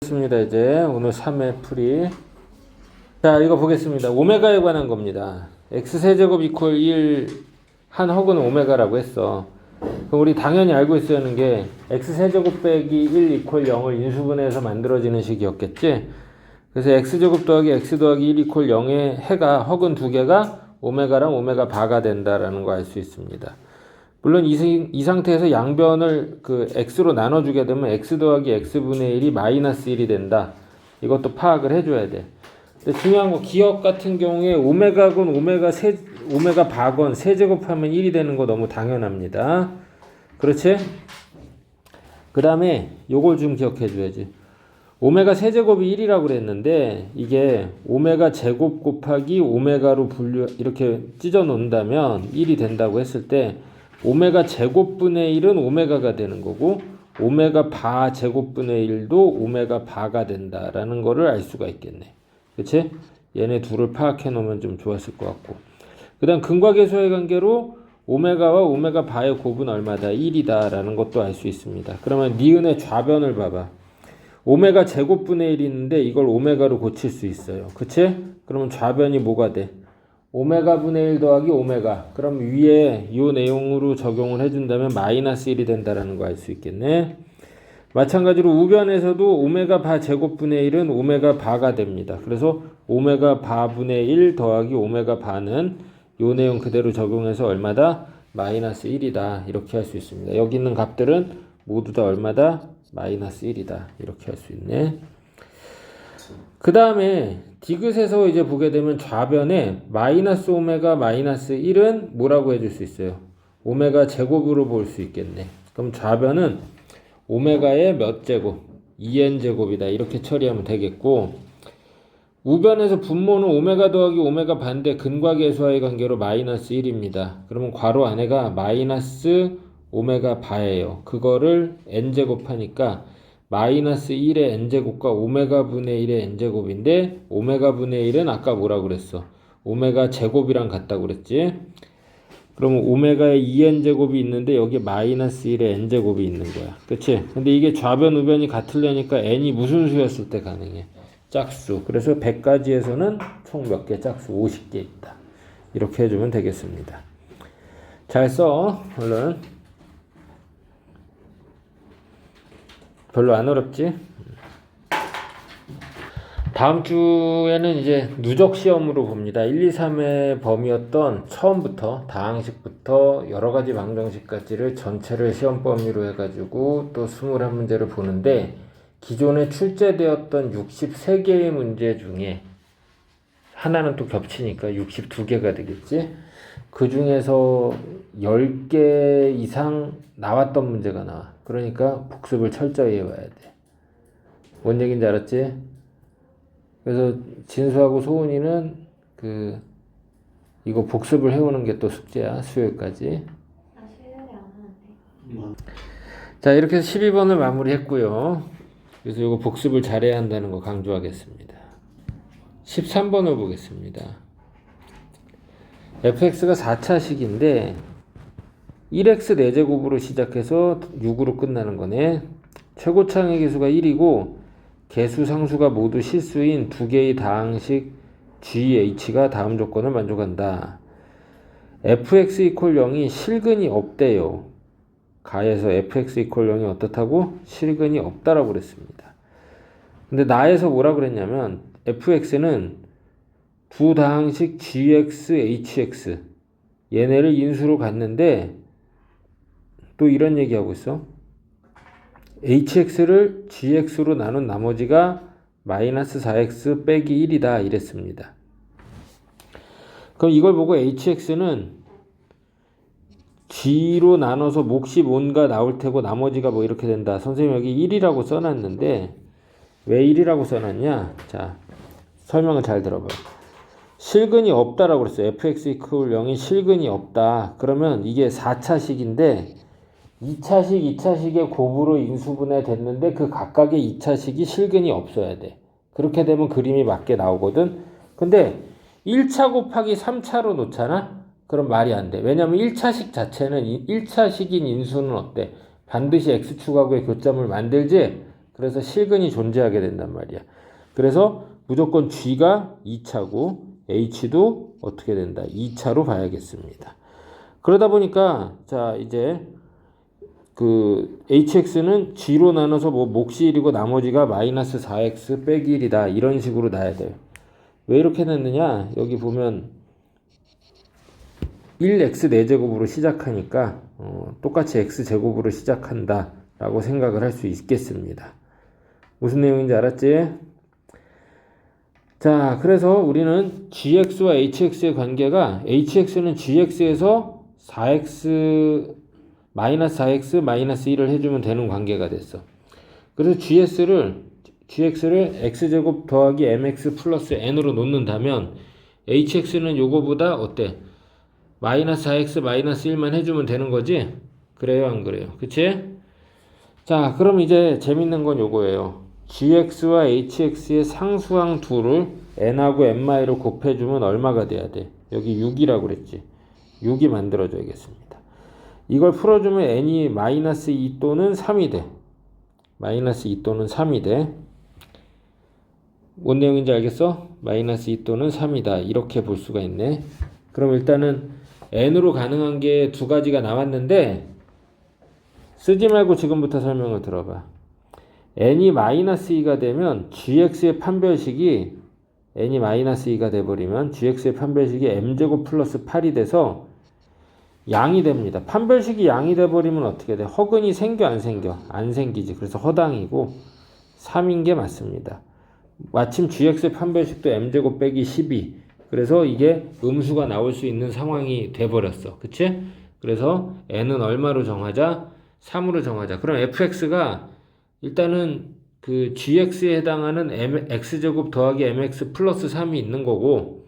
있습니다. 이제 오늘 3회 풀이. 자, 이거 보겠습니다. 오메가에 관한 겁니다. x세제곱 이퀄 1 한 헉은 오메가라고 했어. 그럼 우리 당연히 알고 있어야 하는 게 x세제곱 빼기 1 이퀄 0을 인수분해해서 만들어지는 식이었겠지. 그래서 x제곱 더하기 x 더하기 1 이퀄 0의 해가 헉은 두 개가 오메가랑 오메가 바가 된다라는 거 알 수 있습니다. 물론 이 상태에서 양변을 그 x로 나눠주게 되면 x 더하기 x분의 1이 마이너스 1이 된다. 이것도 파악을 해줘야 돼. 근데 중요한 거 기억 같은 경우에 오메가건 오메가 바건 세제곱하면 1이 되는 거 너무 당연합니다. 그렇지? 그 다음에 요걸 좀 기억해 줘야지. 오메가 세제곱이 1이라고 그랬는데 이게 오메가 제곱 곱하기 오메가로 이렇게 찢어 놓는다면 1이 된다고 했을 때 오메가 제곱분의 1은 오메가가 되는 거고 오메가 바 제곱분의 1도 오메가 바가 된다라는 거를 알 수가 있겠네. 그치? 얘네 둘을 파악해 놓으면 좀 좋았을 것 같고. 그 다음 근과계수의 관계로 오메가와 오메가 바의 곱은 얼마다? 1이다 라는 것도 알 수 있습니다. 그러면 니은의 좌변을 봐봐. 오메가 제곱분의 1이 있는데 이걸 오메가로 고칠 수 있어요. 그치? 그러면 좌변이 뭐가 돼? 오메가 분의 1 더하기 오메가. 그럼 위에 이 내용으로 적용을 해준다면 마이너스 1이 된다는 거 알 수 있겠네. 마찬가지로 우변에서도 오메가 바 제곱분의 1은 오메가 바가 됩니다. 그래서 오메가 바분의 1 더하기 오메가 바는 이 내용 그대로 적용해서 얼마다? 마이너스 1이다. 이렇게 할 수 있습니다. 여기 있는 값들은 모두 다 얼마다? 마이너스 1이다. 이렇게 할 수 있네. 그 다음에 디귿에서 이제 보게 되면 좌변에 마이너스 오메가 마이너스 1은 뭐라고 해줄 수 있어요? 오메가 제곱으로 볼 수 있겠네. 그럼 좌변은 오메가의 몇 제곱? 2n 제곱이다. 이렇게 처리하면 되겠고, 우변에서 분모는 오메가 더하기 오메가 반대 근과계수와의 관계로 마이너스 1입니다. 그러면 괄호 안에가 마이너스 오메가 바예요. 그거를 n 제곱하니까 마이너스 1의 n제곱과 오메가 분의 1의 n제곱인데 오메가 분의 1은 아까 뭐라고 그랬어? 오메가 제곱이랑 같다고 그랬지? 그러면 오메가의 2n제곱이 있는데 여기 마이너스 1의 n제곱이 있는 거야. 그치? 근데 이게 좌변 우변이 같으려니까 n이 무슨 수였을 때 가능해? 짝수. 그래서 100가지에서는 총 몇 개? 짝수 50개 있다. 이렇게 해주면 되겠습니다. 잘 써. 얼른. 별로 안 어렵지? 다음 주에는 이제 누적 시험으로 봅니다. 1, 2, 3의 범위였던 처음부터 다항식부터 여러 가지 방정식까지를 전체를 시험 범위로 해가지고 또 21문제를 보는데 기존에 출제되었던 63개의 문제 중에 하나는 또 겹치니까 62개가 되겠지? 그 중에서 10개 이상 나왔던 문제가 나와. 그러니까 복습을 철저히 해와야 돼. 뭔 얘기인지 알았지? 그래서 진수하고 소은이는 이거 복습을 해오는 게 또 숙제야. 수요일까지. 수요일에 안 하는데. 자, 이렇게 해서 12번을 마무리했고요. 그래서 이거 복습을 잘해야 한다는 거 강조하겠습니다. 13번을 보겠습니다. fx가 4차식인데 1x 4제곱으로 시작해서 6으로 끝나는 거네. 최고차항의 개수가 1이고 개수 상수가 모두 실수인 두 개의 다항식 GH가 다음 조건을 만족한다. fx 이퀄 0이 실근이 없대요. 가에서 fx 이퀄 0이 어떻다고? 실근이 없다라고 그랬습니다. 근데 나에서 뭐라 그랬냐면 fx는 두 다항식 gx, hx 얘네를 인수로 갔는데 또 이런 얘기하고 있어. hx를 gx로 나눈 나머지가 마이너스 4x 빼기 1이다 이랬습니다. 그럼 이걸 보고 hx는 g로 나눠서 몫이 뭔가 나올 테고 나머지가 뭐 이렇게 된다. 선생님 여기 1이라고 써놨는데 왜 1이라고 써놨냐? 자, 설명을 잘 들어봐요. 실근이 없다라고 그랬어요. fx 이퀄 0이 실근이 없다. 그러면 이게 4차식인데 2차식의 곱으로 인수분해 됐는데 그 각각의 2차식이 실근이 없어야 돼. 그렇게 되면 그림이 맞게 나오거든. 근데 1차 곱하기 3차로 놓잖아? 그럼 말이 안 돼. 왜냐면 1차식 자체는 1차식인 인수는 어때? 반드시 x축하고의 교점을 만들지? 그래서 실근이 존재하게 된단 말이야. 그래서 무조건 G가 2차고 H도 어떻게 된다? 2차로 봐야겠습니다. 그러다 보니까 자 이제 그 hx는 g로 나눠서 뭐 몫이 1이고 나머지가 마이너스 4x 빼기 1이다 이런 식으로 놔야 돼요. 왜 이렇게 냈느냐? 여기 보면 1x 4제곱으로 시작하니까 똑같이 x제곱으로 시작한다 라고 생각을 할 수 있겠습니다. 무슨 내용인지 알았지? 자, 그래서 우리는 gx와 hx의 관계가 hx는 gx에서 4x 마이너스 4x 마이너스 1을 해주면 되는 관계가 됐어. 그래서 gx를 x제곱 더하기 mx 플러스 n으로 놓는다면 hx는 요거보다 어때? 마이너스 4x 마이너스 1만 해주면 되는 거지? 그래요 안 그래요? 그치? 자 그럼 이제 재밌는 건 요거예요. gx와 hx의 상수항 둘을 n하고 n마이로 곱해주면 얼마가 돼야 돼? 여기 6이라고 그랬지? 6이 만들어져야겠습니다. 이걸 풀어주면 n이 마이너스 2 또는 3이 돼. 마이너스 2 또는 3이 돼. 뭔 내용인지 알겠어? 마이너스 2 또는 3이다. 이렇게 볼 수가 있네. 그럼 일단은 n으로 가능한 게 두 가지가 나왔는데 쓰지 말고 지금부터 설명을 들어봐. n이 마이너스 2가 되면 gx의 판별식이 n이 마이너스 2가 돼버리면 gx의 판별식이 m제곱 플러스 8이 돼서 양이 됩니다. 판별식이 양이 돼버리면 어떻게 돼? 허근이 생겨 안 생겨? 안 생기지. 그래서 허당이고 3인 게 맞습니다. 마침 gx의 판별식도 m제곱 빼기 12 그래서 이게 음수가 나올 수 있는 상황이 돼버렸어. 그치? 그래서 n은 얼마로 정하자? 3으로 정하자. 그럼 fx가 일단은 그 gx에 해당하는 x제곱 더하기 mx 플러스 3이 있는 거고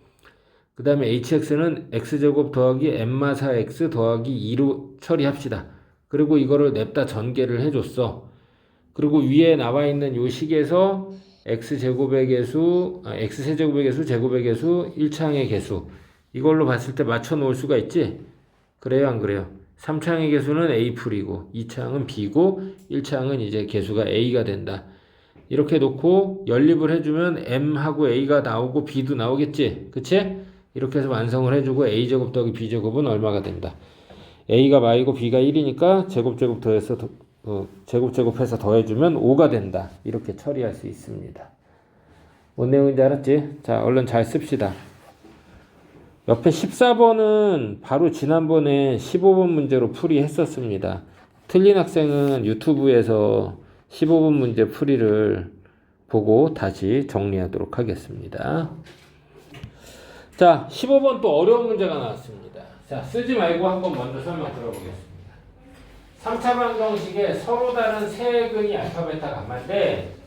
그 다음에 hx는 x제곱 더하기 m마 4x 더하기 2로 처리합시다. 그리고 이거를 냅다 전개를 해줬어. 그리고 위에 나와 있는 요 식에서 x제곱의 개수, x세제곱의 개수, 제곱의 개수, 1차항의 개수 이걸로 봤을 때 맞춰 놓을 수가 있지? 그래요 안 그래요? 3차항의 개수는 a풀이고 2차항은 b고 1차항은 이제 개수가 a가 된다. 이렇게 놓고 연립을 해주면 m하고 a가 나오고 b도 나오겠지? 그치? 이렇게 해서 완성을 해주고 a제곱 더하기 b제곱은 얼마가 된다. a가 마이고 b가 1이니까 제곱제곱 더해서 제곱제곱해서 더해주면 5가 된다. 이렇게 처리할 수 있습니다. 뭔 내용인지 알았지? 자 얼른 잘 씁시다. 옆에 14번은 바로 지난번에 15번 문제로 풀이했었습니다. 틀린 학생은 유튜브에서 15번 문제 풀이를 보고 다시 정리하도록 하겠습니다. 자, 15번 또 어려운 문제가 나왔습니다. 자, 쓰지 말고 한번 먼저 설명 들어보겠습니다. 3차 방정식에 서로 다른 세 근이 알파, 베타, 감마인데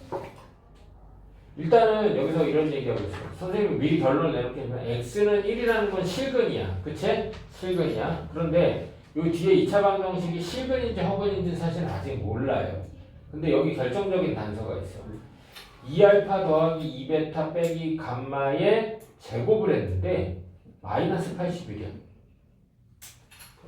일단은 여기서 이런 얘기하고 있어요. 선생님이 미리 결론을 내놓겠지만 x는 1이라는 건 실근이야. 그치? 실근이야. 그런데 요 뒤에 2차 방정식이 실근인지 허근인지 사실 아직 몰라요. 근데 여기 결정적인 단서가 있어. 2알파 더하기 2베타 빼기 감마의 제곱을 했는데 마이너스 81이야.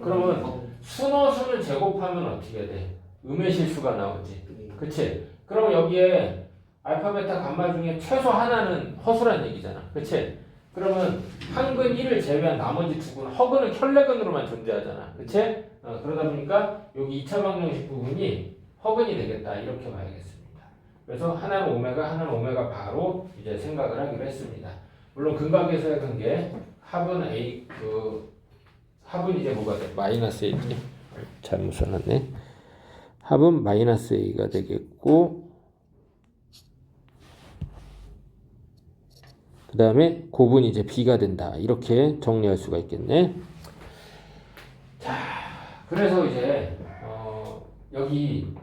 그러면 순허수를 제곱하면 어떻게 돼? 음의 실수가 나오지. 그치? 그럼 여기에 알파, 베타, 감마 중에 최소 하나는 허수란 얘기잖아. 그치? 그러면 한근 1을 제외한 나머지 두 근은 허근은 혈내근으로만 존재하잖아. 그치? 그러다 보니까 여기 2차 방정식 부분이 허근이 되겠다. 이렇게 봐야겠습니다. 그래서 하나는 오메가, 하나는 오메가 바로 이제 생각을 하기로 했습니다. 물론 근각에서의 관계 합은 A, 합은 이제 뭐가 돼? 마이너스 A지. 잘못 써놨네. 합은 마이너스 A가 되겠고 그 다음에 곱은 이제 B가 된다. 이렇게 정리할 수가 있겠네. 자, 그래서 이제 여기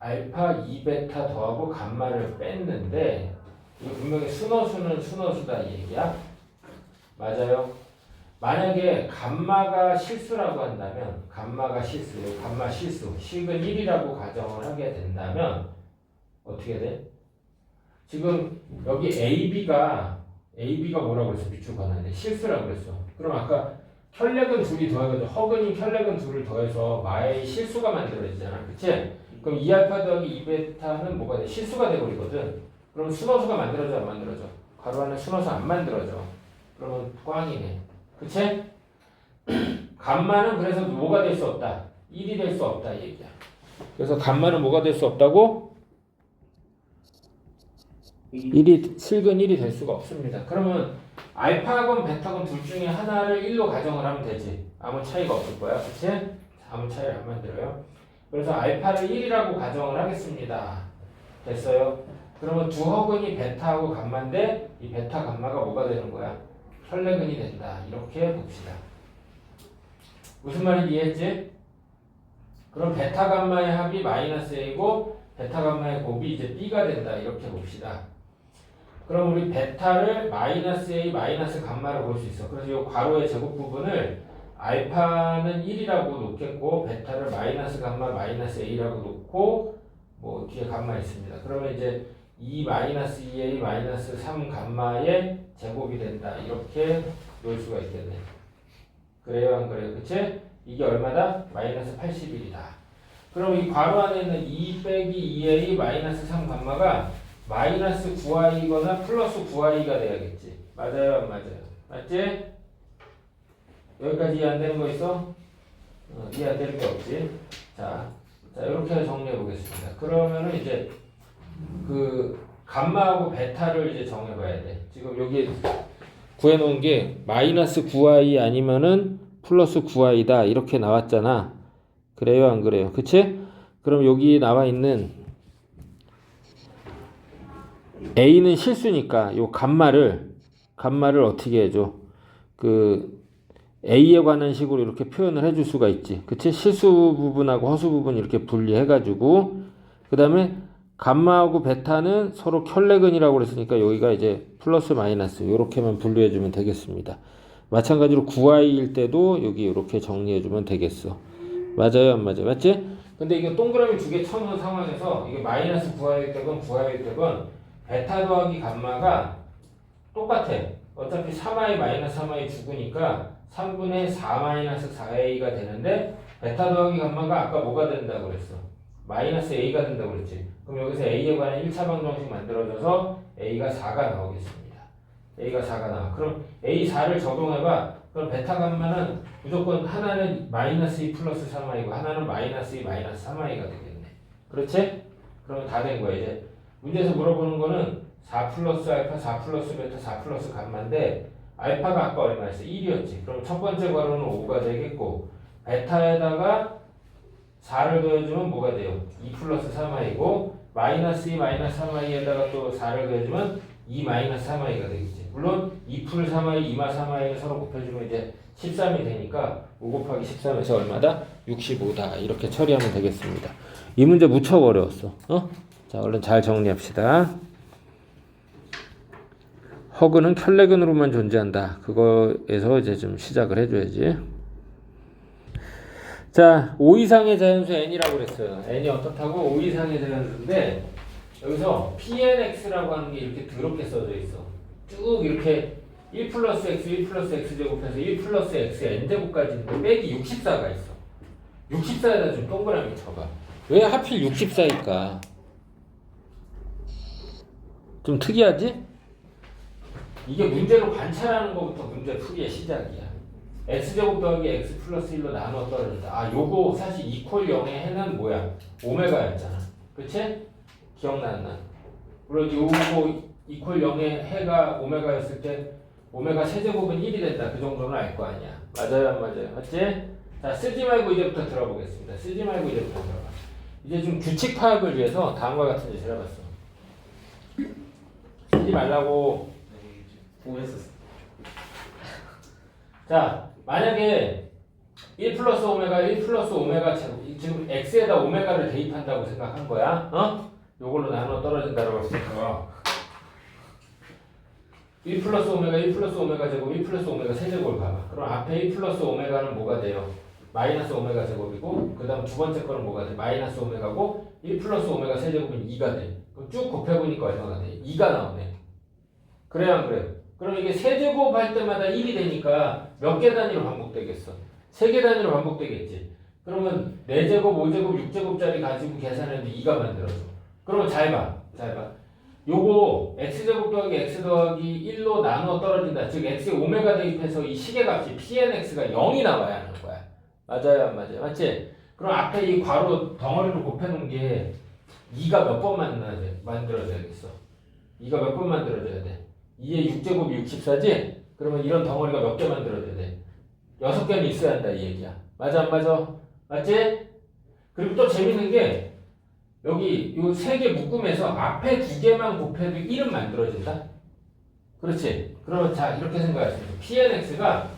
2알파 2베타 더하고 감마를 뺐는데 이거 분명히 순허수는 순허수다 이 얘기야. 맞아요. 만약에 감마가 실수라고 한다면 감마 실수 식은 1이라고 가정을 하게 된다면 어떻게 돼? 지금 여기 AB가 뭐라고 그랬어? 밑줄 그었는데 실수라고 그랬어. 그럼 아까 혈내근 둘이 더해가지고 허근이 혈내근 둘을 더해서 마의 실수가 만들어지잖아. 그치? 그럼 2알파 더하기 2베타는 뭐가 돼? 실수가 돼버리거든. 그럼 순호수가 만들어져 안 만들어져? 가로 안에 순호수 안 만들어져. 그러면 꽝이네. 그치? 감마는 그래서 뭐가 될 수 없다. 1이 될 수 없다 이 얘기야. 그래서 감마는 뭐가 될 수 없다고? 1이 실근 1이 될 수가 없습니다. 그러면 알파건 베타건 둘 중에 하나를 1로 가정을 하면 되지. 아무 차이가 없을 거야. 그치? 아무 차이를 안 만들어요. 그래서 알파를 1이라고 가정을 하겠습니다. 됐어요? 그러면 두 허근이 베타하고 감마인데 이 베타 감마가 뭐가 되는 거야? 혈내근이 된다. 이렇게 봅시다. 무슨 말인지 이해했지? 그럼 베타 감마의 합이 마이너스 A고 베타 감마의 곱이 이제 B가 된다. 이렇게 봅시다. 그럼 우리 베타를 마이너스 A 마이너스 감마를 볼 수 있어. 그래서 이 괄호의 제곱 부분을 알파는 1이라고 놓겠고 베타를 마이너스 감마 마이너스 A라고 놓고 뭐 뒤에 감마 있습니다. 그러면 이제 2 마이너스 2A 마이너스 3 감마의 제곱이 된다. 이렇게 놓을 수가 있겠네. 그래요 안 그래요? 그치? 이게 얼마다? 마이너스 81이다. 그럼 이 괄호 안에 있는 2 빼기 2A 마이너스 3 감마가 마이너스 9i거나 플러스 9i가 돼야겠지. 맞아요 안 맞아요? 맞지? 여기까지 이해 안 되는 거 있어? 이해 안 되는 게 없지. 자 이렇게 정리해 보겠습니다. 그러면은 이제 그 감마하고 베타를 이제 정해봐야 돼. 지금 여기 구해놓은 게 마이너스 9i 아니면은 플러스 9i다 이렇게 나왔잖아. 그래요 안 그래요? 그치? 그럼 여기 나와 있는 a는 실수니까 요 감마를 어떻게 해줘? 그 a에 관한 식으로 이렇게 표현을 해줄 수가 있지. 그치? 실수 부분하고 허수 부분 이렇게 분리해가지고 그 다음에 감마하고 베타는 서로 켤레근이라고 그랬으니까 여기가 이제 플러스 마이너스 이렇게만 분류해주면 되겠습니다. 마찬가지로 9i일 때도 여기 이렇게 정리해주면 되겠어. 맞아요 안 맞아요? 맞지? 근데 이게 동그라미 두 개 쳐놓은 상황에서 이게 마이너스 9i일 때건 9i일 때건 베타 더하기 감마가 똑같아. 어차피 3i 마이너스 3i 죽으니까 3분의 4 마이너스 4a가 되는데 베타 더하기 감마가 아까 뭐가 된다고 그랬어? 마이너스 a가 된다고 그랬지. 그럼 여기서 a에 관한 1차 방정식 만들어져서 a가 4가 나오겠습니다. a가 4가 나와. 그럼 a4를 적용해봐. 그럼 베타 감마는 무조건 하나는 마이너스 2 플러스 3i고 하나는 마이너스 2 마이너스 3i가 되겠네. 그렇지? 그러면 다 된 거야. 이제 문제에서 물어보는 거는 4 플러스 알파 4 플러스 베타 4 플러스 감마인데 알파가 아까 얼마였어? 1이었지. 그럼 첫 번째 괄호는 5가 되겠고 베타에다가 4를 더해주면 뭐가 돼요? 2 플러스 3i고 마이너스 2 마이너스 3i에다가 또 4를 더해주면 2 마이너스 3i가 되겠지. 물론 2 풀 3i, 2마 3i를 서로 곱해주면 이제 13이 되니까 5 곱하기 13에서 얼마다? 65다. 이렇게 처리하면 되겠습니다. 이 문제 무척 어려웠어. 자, 얼른 잘 정리합시다. 허근은 켤레근으로만 존재한다. 그거에서 이제 좀 시작을 해줘야지. 자, 5 이상의 자연수 n이라고 그랬어요. n이 어떻다고? 5 이상의 자연수인데 여기서 pnx라고 하는 게 이렇게 더럽게 써져 있어. 쭉 이렇게 1 플러스 x, 1 플러스 x 제곱해서 1 플러스 x n제곱까지 있는데 빼기 64가 있어. 64에다 좀 동그라미 쳐봐. 왜 하필 64일까? 좀 특이하지? 이게 문제로 관찰하는 것부터 문제 풀이의 시작이야. x제곱 더하기 x 플러스 1로 나눠 떨어진다. 아, 요거 사실 이퀄 0의 해는 뭐야? 오메가였잖아. 그치? 기억나나? 물론 요거 이퀄 0의 해가 오메가였을 때 오메가 세제곱은 1이 된다. 그 정도는 알 거 아니야. 맞아요 안 맞아요? 맞지? 자, 쓰지 말고 이제부터 들어보겠습니다. 쓰지 말고 이제부터 들어봐. 이제 좀 규칙 파악을 위해서 다음과 같은 짓을 해봤어. 쓰지 말라고 보냈었어. 자, 만약에 1 플러스 오메가 1 플러스 오메가 제곱 지금 x에다 오메가를 대입한다고 생각한 거야. 요걸로 나눠 떨어진다고 했으니까 1 플러스 오메가 1 플러스 오메가 제곱 1 플러스 오메가 세제곱을 봐봐. 그럼 앞에 1 플러스 오메가는 뭐가 돼요? 마이너스 오메가 제곱이고 그 다음 두 번째 거는 뭐가 돼? 마이너스 오메가고 1 플러스 오메가 세제곱은 2가 돼. 그럼 쭉 곱해보니까 얼마가 돼? 2가 나오네. 그래요 안 그래요? 그럼 이게 세제곱 할 때마다 1이 되니까 몇 개 단위로 반복되겠어? 3개 단위로 반복되겠지. 그러면 4제곱, 5제곱, 6제곱짜리 가지고 계산했는데 2가 만들어져. 그러면 잘 봐. 요거 x제곱 더하기 x 더하기 1로 나누어 떨어진다. 즉 x에 오메가 대입해서 이 시계값이 pnx가 0이 나와야 하는 거야. 맞아요, 안 맞아요? 맞지? 그럼 앞에 이 괄호 덩어리로 곱해놓은 게 2가 몇 번 만들어져야겠어? 2가 몇 번 만들어져야 돼? 2의 6제곱이 64지? 그러면 이런 덩어리가 몇 개 만들어져야 돼? 6개는 있어야 한다 이 얘기야. 맞아, 안 맞아? 맞지? 그리고 또 재밌는 게 여기 이 3개 묶음에서 앞에 2개만 곱해도 1은 만들어진다? 그렇지? 그러면 자 이렇게 생각하시면 돼요. pnx가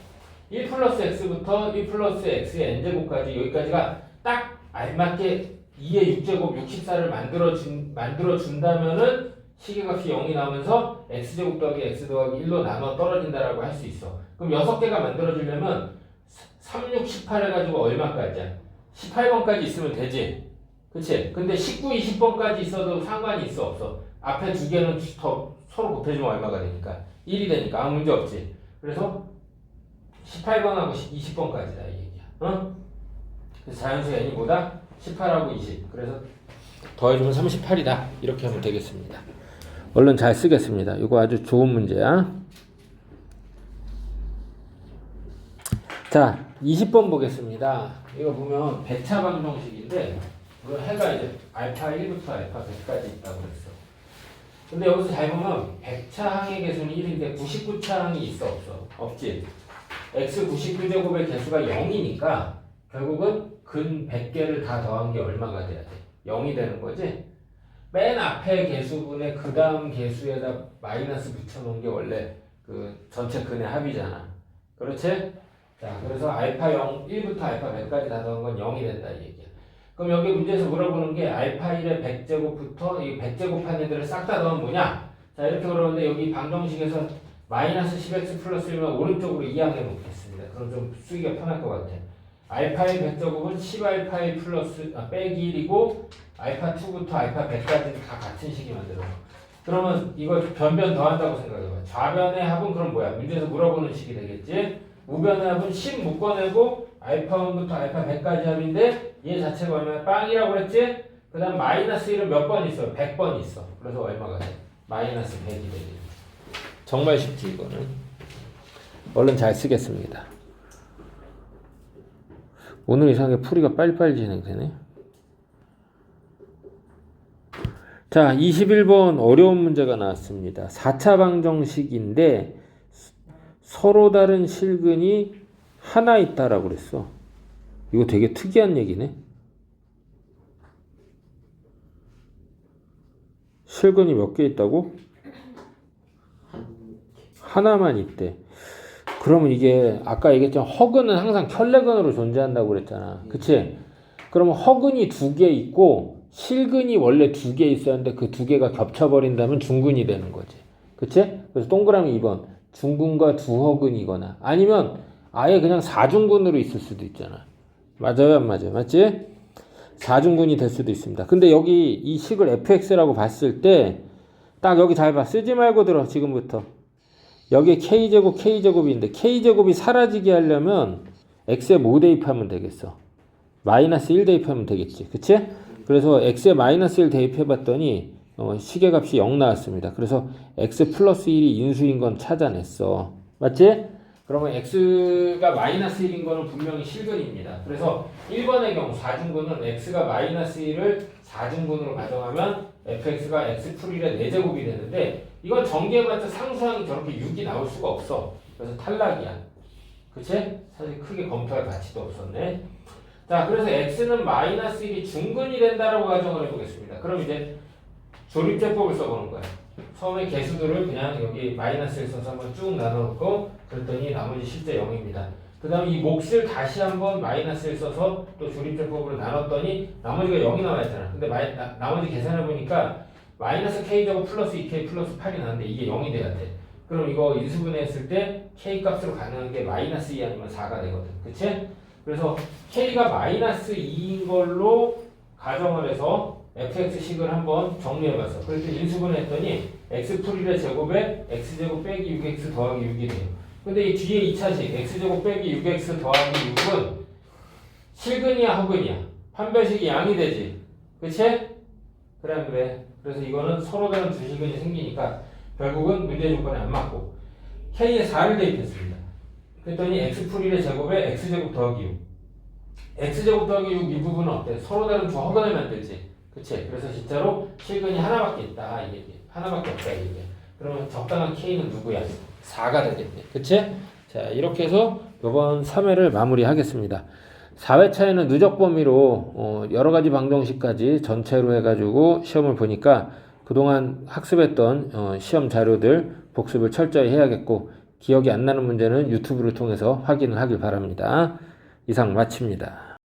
1 플러스 x부터 1 플러스 x의 n제곱까지 여기까지가 딱 알맞게 2의 6제곱 64를 만들어준다면은 시계값이 0이 나오면서 x제곱 더하기 x 더하기 1로 나눠 떨어진다라고 할 수 있어. 그럼 6개가 만들어지려면 3, 6, 18 해가지고 얼마까지야? 18번까지 있으면 되지? 그치? 근데 19, 20번까지 있어도 상관이 있어 없어? 앞에 2개는 더 서로 곱해주면 얼마가 되니까? 1이 되니까 아무 문제 없지? 그래서 18번하고 20번까지다 이 얘기야. 어? 그래서 자연수 n이 보다 18하고 20. 그래서 더해주면 38이다. 이렇게 하면 되겠습니다. 얼른 잘 쓰겠습니다. 이거 아주 좋은 문제야. 자, 20번 보겠습니다. 이거 보면 배차 방정식인데 해가 이제 알파 1부터 알파 100까지 있다고 그랬어. 근데 여기서 잘 보면 100차 항의 개수는 1인데 99차 항이 있어 없어? 없지. x 99제곱의 개수가 0이니까 결국은 근 100개를 다 더한 게 얼마가 돼야 돼? 0이 되는 거지? 맨 앞에 개수분의 그 다음 개수에다 마이너스 붙여놓은 게 원래 그 전체 근의 합이잖아. 그렇지? 자, 그래서 알파 0, 1부터 알파 100까지 다 더한 건 0이 된다 이 얘기야. 그럼 여기 문제에서 물어보는 게 알파 1의 100제곱부터 이 100제곱한 애들을 싹 다 더하면 뭐냐? 자, 이렇게 물어보는데 여기 방정식에서 마이너스 10x 플러스 1만 오른쪽으로 이항해 놓겠습니다. 그럼 좀 쓰기가 편할 것 같아. 알파의 100제곱은 10알파1 플러스 빼기 1이고 알파 2부터 알파 100까지 다 같은 식이 만들어. 그러면 이거 변변 더한다고 생각해봐. 좌변의 합은 그럼 뭐야? 문제에서 물어보는 식이 되겠지? 우변의 합은 10 묶어내고 알파 1부터 알파 100까지 합인데 얘 자체가 얼마야? 빵이라고 그랬지? 그 다음 마이너스 1은 몇 번 있어? 100번 있어. 그래서 얼마가 돼? 마이너스 100이 되겠지. 정말 쉽지 이거는. 얼른 잘 쓰겠습니다. 오늘 이상하게 풀이가 빨리빨리 진행되네. 자, 21번 어려운 문제가 나왔습니다. 4차 방정식인데 서로 다른 실근이 하나 있다라고 그랬어. 이거 되게 특이한 얘기네. 실근이 몇 개 있다고? 하나만 있대. 그러면 이게 아까 얘기했지만 허근은 항상 켤레근으로 존재한다고 그랬잖아. 그치? 그러면 허근이 2개 있고 실근이 원래 2개 있었는데 그 2개가 겹쳐버린다면 중근이 되는 거지. 그치? 그래서 동그라미 2번 중근과 두허근이거나 아니면 아예 그냥 4중근으로 있을 수도 있잖아. 맞아요? 안 맞아요? 맞지? 4중근이 될 수도 있습니다. 근데 여기 이 식을 fx라고 봤을 때 딱 여기 잘 봐. 쓰지 말고 들어 지금부터. 여기에 k제곱 k제곱인데 k제곱이 사라지게 하려면 x에 뭐 대입하면 되겠어? 마이너스 1 대입하면 되겠지. 그치? 그래서 x에 마이너스 1 대입해봤더니 시계값이 0 나왔습니다. 그래서 x 플러스 1이 인수인 건 찾아냈어. 맞지? 그러면 x가 마이너스 1인 거는 분명히 실근입니다. 그래서 1번의 경우 4중근은 x가 마이너스 1을 4중근으로 가정하면 fx가 x 풀 1의 4제곱이 되는데 이건 전개해봤자 상수항이 저렇게 6이 나올 수가 없어. 그래서 탈락이야. 그치? 사실 크게 검토할 가치도 없었네. 자, 그래서 x는 마이너스 1이 중근이 된다라고 가정을 해보겠습니다. 그럼 이제 조립제법을 써보는 거야. 처음에 개수들을 그냥 여기 마이너스 1 써서 한번 쭉 나눠놓고 그랬더니 나머지 실제 0입니다. 그 다음 이 몫을 다시 한번 마이너스 1 써서 또 조립제법으로 나눴더니 나머지가 0이 나와있잖아. 근데 나머지 계산해보니까 마이너스 k제곱 플러스 2k 플러스 8이 나왔는데 이게 0이 돼야 돼. 그럼 이거 인수분해했을 때 k 값으로 가능한 게 마이너스 2 아니면 4가 되거든. 그치? 그래서 k가 마이너스 2인 걸로 가정을 해서 fx식을 한번 정리해봤어. 그랬더니 인수분해했더니 x 풀 1의 제곱에 x제곱 빼기 6x 더하기 6이 돼요. 근데 이 뒤에 2차식 x제곱 빼기 6x 더하기 6은 실근이야 허근이야? 판별식이 양이 되지. 그치? 그래. 그래서 이거는 서로 다른 두 실근이 생기니까 결국은 문제 조건에 안 맞고 K에 4를 대입했습니다. 그랬더니 X풀1의 제곱에 X제곱 더하기 6. X제곱 더하기 6 이 부분은 어때? 서로 다른 두 허근을 만들지. 그치? 그래서 진짜로 실근이 하나밖에 있다. 이 얘기. 하나밖에 없다. 이 얘기. 그러면 적당한 K는 누구야? 4가 되겠네. 그치? 자, 이렇게 해서 이번 3회를 마무리하겠습니다. 4회차에는 누적 범위로 여러 가지 방정식까지 전체로 해가지고 시험을 보니까 그동안 학습했던 시험 자료들 복습을 철저히 해야겠고 기억이 안 나는 문제는 유튜브를 통해서 확인을 하길 바랍니다. 이상 마칩니다.